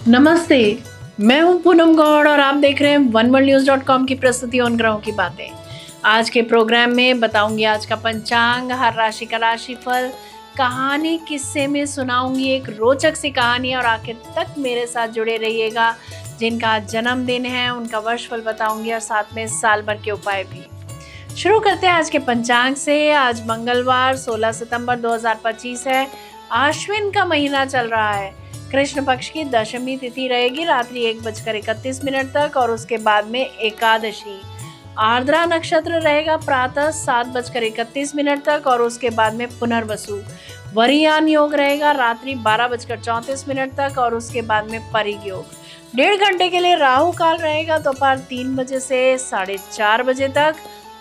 नमस्ते। मैं हूं पूनम गौड़ और आप देख रहे हैं oneworldnews.com की प्रस्तुति उन ग्रहों की बातें। आज के प्रोग्राम में बताऊंगी आज का पंचांग, हर राशि का राशिफल, कहानी किस्से में सुनाऊंगी एक रोचक सी कहानी और आखिर तक मेरे साथ जुड़े रहिएगा। जिनका आज जन्मदिन है उनका वर्षफल बताऊंगी और साथ में साल भर के उपाय भी। शुरू करते हैं आज के पंचांग से। आज मंगलवार 16 सितंबर 2025 है। आश्विन का महीना चल रहा है। कृष्ण पक्ष की दशमी तिथि रहेगी रात्रि 1:31 तक और उसके बाद में एकादशी। आर्द्रा नक्षत्र रहेगा प्रातः 7:31 तक और उसके बाद में पुनर्वसु। वरियान योग रहेगा रात्रि 12:34 तक और उसके बाद में परिग योग। 1.5 घंटे के लिए राहु काल रहेगा दोपहर 3 बजे से 4:30 बजे तक।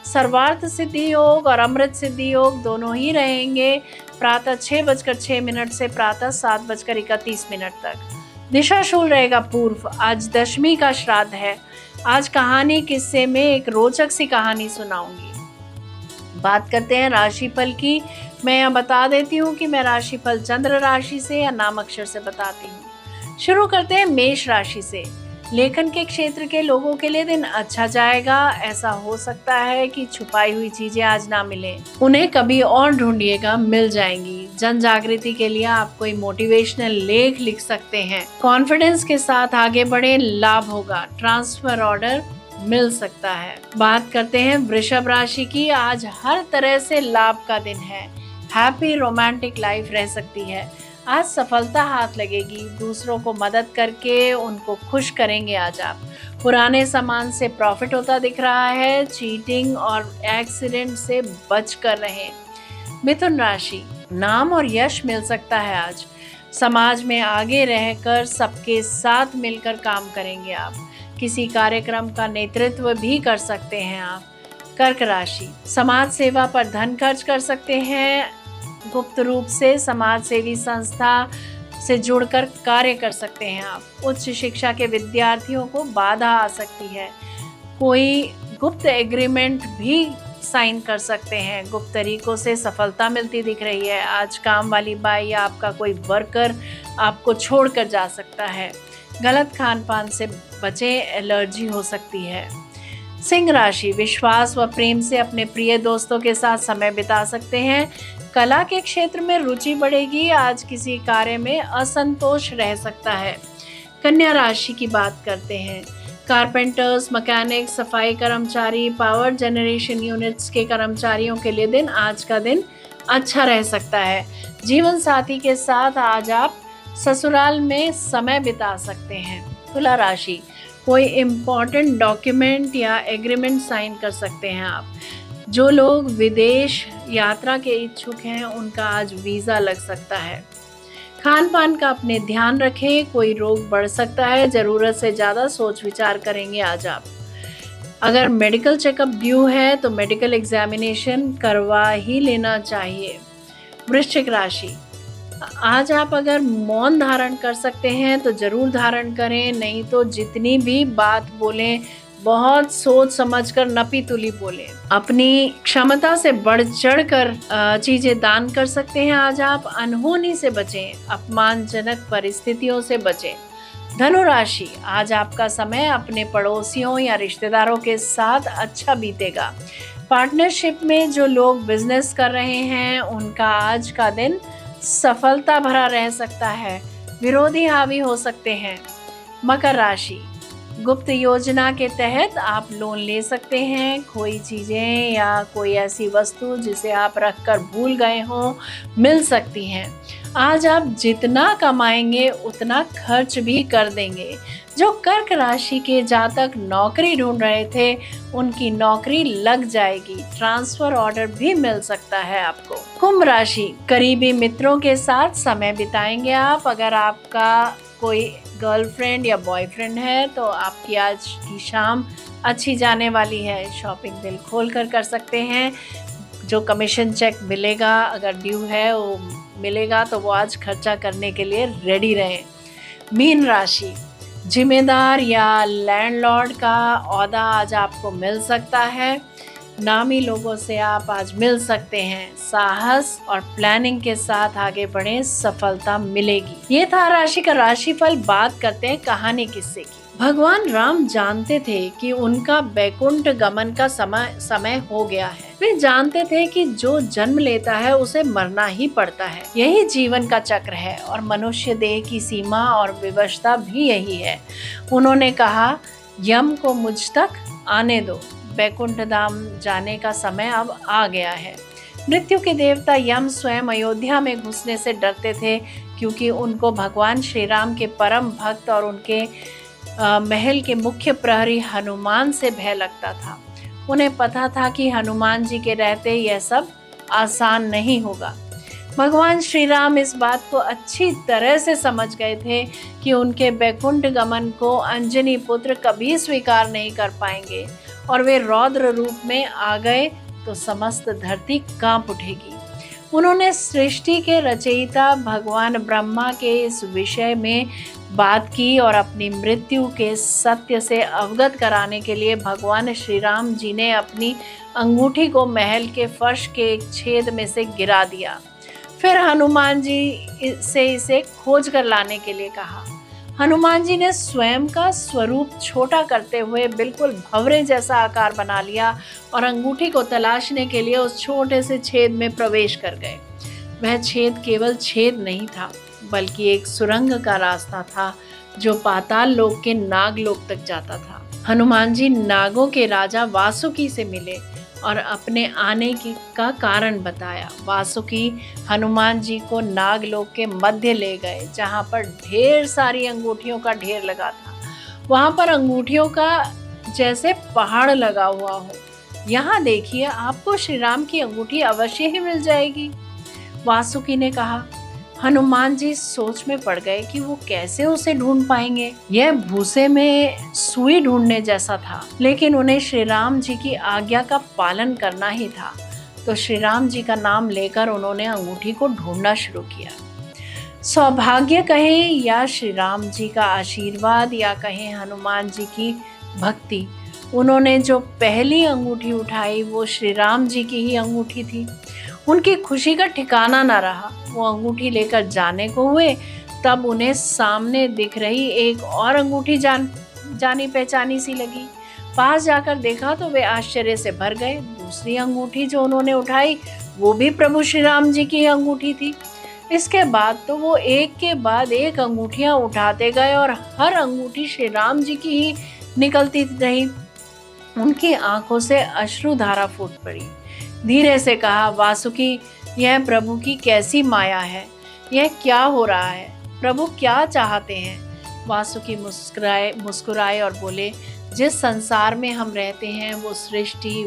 सर्वार्थ सिद्धि योग और अमृत सिद्धि योग दोनों ही रहेंगे प्रातः 6:06 से प्रातः 7:31 तक। दिशा शूल रहेगा पूर्व। आज दशमी का श्राद्ध है। आज कहानी किस्से में एक रोचक सी कहानी सुनाऊंगी। बात करते हैं राशिफल की। मैं यहाँ बता देती हूँ कि मैं राशिफल चंद्र राशि से या नाम अक्षर से बताती हूँ। शुरू करते हैं मेष राशि से। लेखन के क्षेत्र के लोगों के लिए दिन अच्छा जाएगा। ऐसा हो सकता है कि छुपाई हुई चीजें आज ना मिलें, उन्हें कभी और ढूंढिएगा, मिल जाएंगी। जन जागृति के लिए आप कोई मोटिवेशनल लेख लिख सकते हैं। कॉन्फिडेंस के साथ आगे बढ़े, लाभ होगा। ट्रांसफर ऑर्डर मिल सकता है। बात करते हैं वृषभ राशि की। आज हर तरह से लाभ का दिन है। हैप्पी रोमांटिक लाइफ रह सकती है। आज सफलता हाथ लगेगी। दूसरों को मदद करके उनको खुश करेंगे आज आप। पुराने सामान से प्रॉफिट होता दिख रहा है। चीटिंग और एक्सीडेंट से बच कर रहें। मिथुन राशि, नाम और यश मिल सकता है आज। समाज में आगे रहकर सबके साथ मिलकर काम करेंगे आप। किसी कार्यक्रम का नेतृत्व भी कर सकते हैं आप। कर्क राशि, समाज सेवा पर धन खर्च कर सकते हैं। गुप्त रूप से समाज सेवी संस्था से जुड़कर कार्य कर सकते हैं आप। उच्च शिक्षा के विद्यार्थियों को बाधा आ सकती है। कोई गुप्त एग्रीमेंट भी साइन कर सकते हैं। गुप्त तरीकों से सफलता मिलती दिख रही है। आज काम वाली बाई या आपका कोई वर्कर आपको छोड़कर जा सकता है। गलत खान पान से बचें, एलर्जी हो सकती है। सिंह राशि, विश्वास व प्रेम से अपने प्रिय दोस्तों के साथ समय बिता सकते हैं। कला के क्षेत्र में रुचि बढ़ेगी। आज किसी कार्य में असंतोष रह सकता है। कन्या राशि की बात करते हैं। कारपेंटर्स, मैकेनिक, सफाई कर्मचारी, पावर जनरेशन यूनिट्स के कर्मचारियों के लिए दिन आज का दिन अच्छा रह सकता है। जीवन साथी के साथ आज आप ससुराल में समय बिता सकते हैं। तुला राशि, कोई इम्पोर्टेंट डॉक्यूमेंट या एग्रीमेंट साइन कर सकते हैं आप। जो लोग विदेश यात्रा के इच्छुक हैं उनका आज वीज़ा लग सकता है। खान पान का अपने ध्यान रखें, कोई रोग बढ़ सकता है। ज़रूरत से ज़्यादा सोच विचार करेंगे आज आप। अगर मेडिकल चेकअप ड्यू है तो मेडिकल एग्जामिनेशन करवा ही लेना चाहिए। वृश्चिक राशि, आज आप अगर मौन धारण कर सकते हैं तो ज़रूर धारण करें, नहीं तो जितनी भी बात बोलें बहुत सोच समझकर नपी तुली बोलें। अपनी क्षमता से बढ़ चढ़ कर चीजें दान कर सकते हैं आज आप। अनहोनी से बचें, अपमानजनक परिस्थितियों से बचें। धनु राशि, आज आपका समय अपने पड़ोसियों या रिश्तेदारों के साथ अच्छा बीतेगा। पार्टनरशिप में जो लोग बिजनेस कर रहे हैं उनका आज का दिन सफलता भरा रह सकता है। विरोधी हावी हो सकते हैं। मकर राशि, गुप्त योजना के तहत आप लोन ले सकते हैं। कोई चीज़ें या कोई ऐसी वस्तु जिसे आप रखकर भूल गए हों मिल सकती हैं। आज आप जितना कमाएंगे उतना खर्च भी कर देंगे। जो कर्क राशि के जातक नौकरी ढूंढ रहे थे उनकी नौकरी लग जाएगी। ट्रांसफर ऑर्डर भी मिल सकता है आपको। कुंभ राशि, करीबी मित्रों के साथ समय बिताएंगे आप। अगर आपका कोई गर्लफ्रेंड या बॉयफ्रेंड है तो आपकी आज की शाम अच्छी जाने वाली है। शॉपिंग दिल खोल कर सकते हैं। जो कमीशन चेक मिलेगा, अगर ड्यू है वो मिलेगा तो वो आज खर्चा करने के लिए रेडी रहें। मीन राशि, जिम्मेदार या लैंडलॉर्ड का ओहदा आज आपको मिल सकता है। नामी लोगों से आप आज मिल सकते हैं। साहस और प्लानिंग के साथ आगे बढ़े, सफलता मिलेगी। ये था राशि का राशिफल। बात करते हैं कहानी किस्से की। भगवान राम जानते थे कि उनका बैकुंठ गमन का समय हो गया है। वे जानते थे कि जो जन्म लेता है उसे मरना ही पड़ता है। यही जीवन का चक्र है और मनुष्य देह की सीमा और विवशता भी यही है। उन्होंने कहा, यम को मुझ तक आने दो, बैकुंठ धाम जाने का समय अब आ गया है। मृत्यु के देवता यम स्वयं अयोध्या में घुसने से डरते थे, क्योंकि उनको भगवान श्री राम के परम भक्त और उनके महल के मुख्य प्रहरी हनुमान से भय लगता था। उन्हें पता था कि हनुमान जी के रहते यह सब आसान नहीं होगा। भगवान श्री राम इस बात को अच्छी तरह से समझ गए थे कि उनके बैकुंठ गमन को अंजनी पुत्र कभी स्वीकार नहीं कर पाएंगे, और वे रौद्र रूप में आ गए तो समस्त धरती कांप उठेगी। उन्होंने सृष्टि के रचयिता भगवान ब्रह्मा के इस विषय में बात की और अपनी मृत्यु के सत्य से अवगत कराने के लिए भगवान श्री राम जी ने अपनी अंगूठी को महल के फर्श के एक छेद में से गिरा दिया। फिर हनुमान जी से इसे खोज कर लाने के लिए कहा। हनुमान जी ने स्वयं का स्वरूप छोटा करते हुए बिल्कुल भंवरे जैसा आकार बना लिया और अंगूठी को तलाशने के लिए उस छोटे से छेद में प्रवेश कर गए। वह छेद केवल छेद नहीं था, बल्कि एक सुरंग का रास्ता था जो पाताल लोक के नागलोक तक जाता था। हनुमान जी नागों के राजा वासुकी से मिले और अपने आने का कारण बताया। वासुकी हनुमान जी को नागलोक के मध्य ले गए, जहाँ पर ढेर सारी अंगूठियों का ढेर लगा था। वहाँ पर अंगूठियों का जैसे पहाड़ लगा हुआ हो। यहाँ देखिए, आपको श्री राम की अंगूठी अवश्य ही मिल जाएगी। वासुकी ने कहा। हनुमान जी सोच में पड़ गए कि वो कैसे उसे ढूंढ पाएंगे। यह भूसे में सुई ढूंढने जैसा था, लेकिन उन्हें श्री राम जी की आज्ञा का पालन करना ही था। तो श्री राम जी का नाम लेकर उन्होंने अंगूठी को ढूंढना शुरू किया। सौभाग्य कहें या श्री राम जी का आशीर्वाद या कहें हनुमान जी की भक्ति, उन्होंने जो पहली अंगूठी उठाई वो श्री राम जी की ही अंगूठी थी। उनकी खुशी का ठिकाना न रहा। वो अंगूठी लेकर जाने को हुए, तब उन्हें सामने दिख रही एक और अंगूठी जानी पहचानी सी लगी। पास जाकर देखा तो वे आश्चर्य से भर गए। दूसरी अंगूठी जो उन्होंने उठाई वो भी प्रभु श्री राम जी की अंगूठी थी। इसके बाद तो वो एक के बाद एक अंगूठियां उठाते गए और हर अंगूठी श्री राम जी की ही निकलती रही। उनकी आंखों से अश्रुधारा फूट पड़ी। धीरे से कहा, वासुकी, यह प्रभु की कैसी माया है? यह क्या हो रहा है? प्रभु क्या चाहते हैं? वासुकी मुस्कुराए और बोले, जिस संसार में हम रहते हैं वो सृष्टि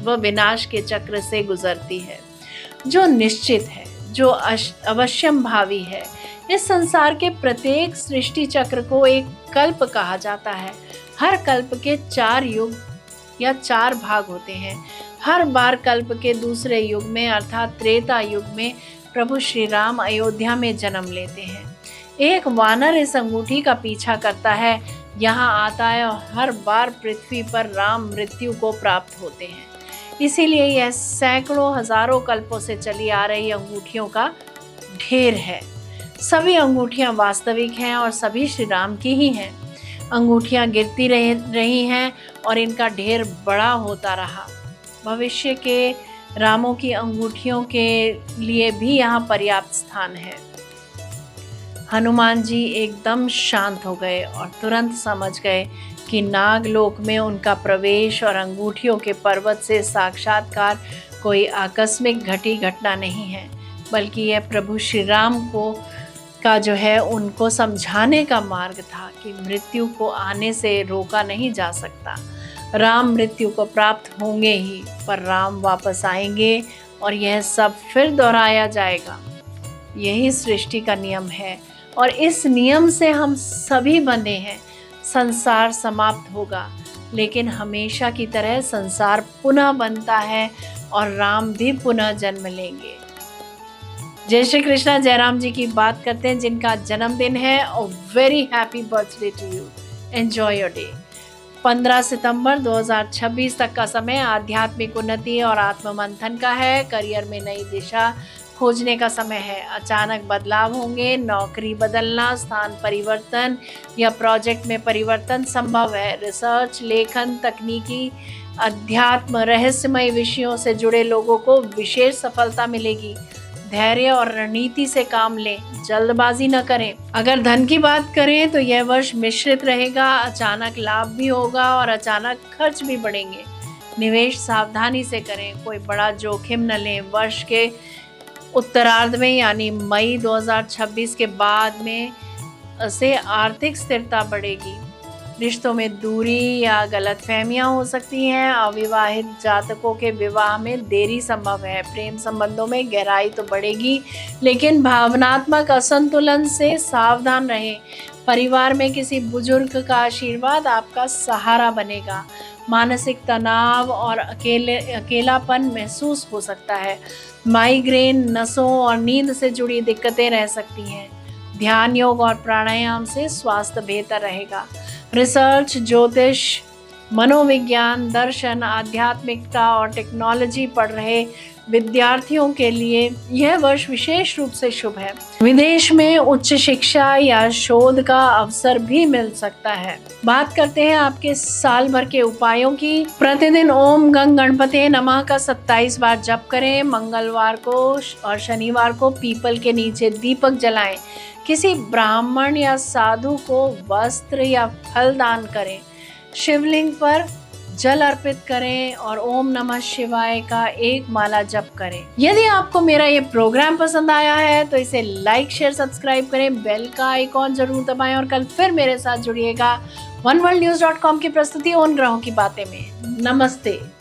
व विनाश के चक्र से गुजरती है, जो निश्चित है, जो अवश्यम भावी है। इस संसार के प्रत्येक सृष्टि चक्र को एक कल्प कहा जाता है। हर कल्प के 4 युग या 4 भाग होते हैं। हर बार कल्प के दूसरे युग में अर्थात त्रेता युग में प्रभु श्री राम अयोध्या में जन्म लेते हैं। एक वानर इस अंगूठी का पीछा करता है, यहाँ आता है और हर बार पृथ्वी पर राम मृत्यु को प्राप्त होते हैं। इसीलिए यह सैकड़ों हजारों कल्पों से चली आ रही अंगूठियों का ढेर है। सभी अंगूठियाँ वास्तविक हैं और सभी श्री राम की ही हैं। अंगूठियाँ गिरती रही हैं और इनका ढेर बड़ा होता रहा। भविष्य के रामों की अंगूठियों के लिए भी यहाँ पर्याप्त स्थान है। हनुमान जी एकदम शांत हो गए और तुरंत समझ गए कि नागलोक में उनका प्रवेश और अंगूठियों के पर्वत से साक्षात्कार कोई आकस्मिक घटी घटना नहीं है, बल्कि यह प्रभु श्री राम का जो है उनको समझाने का मार्ग था कि मृत्यु को आने से रोका नहीं जा सकता। राम मृत्यु को प्राप्त होंगे ही, पर राम वापस आएंगे और यह सब फिर दोहराया जाएगा। यही सृष्टि का नियम है और इस नियम से हम सभी बंधे हैं। संसार समाप्त होगा, लेकिन हमेशा की तरह संसार पुनः बनता है और राम भी पुनः जन्म लेंगे। जय श्री कृष्णा। जयराम जी की बात करते हैं जिनका जन्मदिन है। Very happy birthday to you. Enjoy your day. 15 सितंबर 2026 तक का समय आध्यात्मिक उन्नति और आत्ममंथन का है। करियर में नई दिशा खोजने का समय है। अचानक बदलाव होंगे, नौकरी बदलना, स्थान परिवर्तन या प्रोजेक्ट में परिवर्तन संभव है। रिसर्च, लेखन, तकनीकी, अध्यात्म, रहस्यमय विषयों से जुड़े लोगों को विशेष सफलता मिलेगी। धैर्य और रणनीति से काम लें, जल्दबाजी न करें। अगर धन की बात करें तो यह वर्ष मिश्रित रहेगा। अचानक लाभ भी होगा और अचानक खर्च भी बढ़ेंगे। निवेश सावधानी से करें, कोई बड़ा जोखिम न लें। वर्ष के उत्तरार्ध में यानी मई 2026 के बाद में से आर्थिक स्थिरता बढ़ेगी। रिश्तों में दूरी या गलतफहमियां हो सकती हैं। अविवाहित जातकों के विवाह में देरी संभव है। प्रेम संबंधों में गहराई तो बढ़ेगी, लेकिन भावनात्मक असंतुलन से सावधान रहें। परिवार में किसी बुजुर्ग का आशीर्वाद आपका सहारा बनेगा। मानसिक तनाव और अकेलापन महसूस हो सकता है। माइग्रेन, नसों और नींद से जुड़ी दिक्कतें रह सकती हैं। ध्यान, योग और प्राणायाम से स्वास्थ्य बेहतर रहेगा। रिसर्च, ज्योतिष, मनोविज्ञान, दर्शन, आध्यात्मिकता और टेक्नोलॉजी पढ़ रहे विद्यार्थियों के लिए यह वर्ष विशेष रूप से शुभ है। विदेश में उच्च शिक्षा या शोध का अवसर भी मिल सकता है। बात करते हैं आपके साल भर के उपायों की। प्रतिदिन ओम गंग गणपते नमः का 27 बार जप करें। मंगलवार को और शनिवार को पीपल के नीचे दीपक जलाएं। किसी ब्राह्मण या साधु को वस्त्र या फल दान करें। शिवलिंग पर जल अर्पित करें और ओम नमः शिवाय का एक माला जप करें। यदि आपको मेरा ये प्रोग्राम पसंद आया है तो इसे लाइक, शेयर, सब्सक्राइब करें। बेल का आइकॉन जरूर दबाएं और कल फिर मेरे साथ जुड़िएगा oneworldnews.com की प्रस्तुति उन ग्रहों की बातें में। नमस्ते।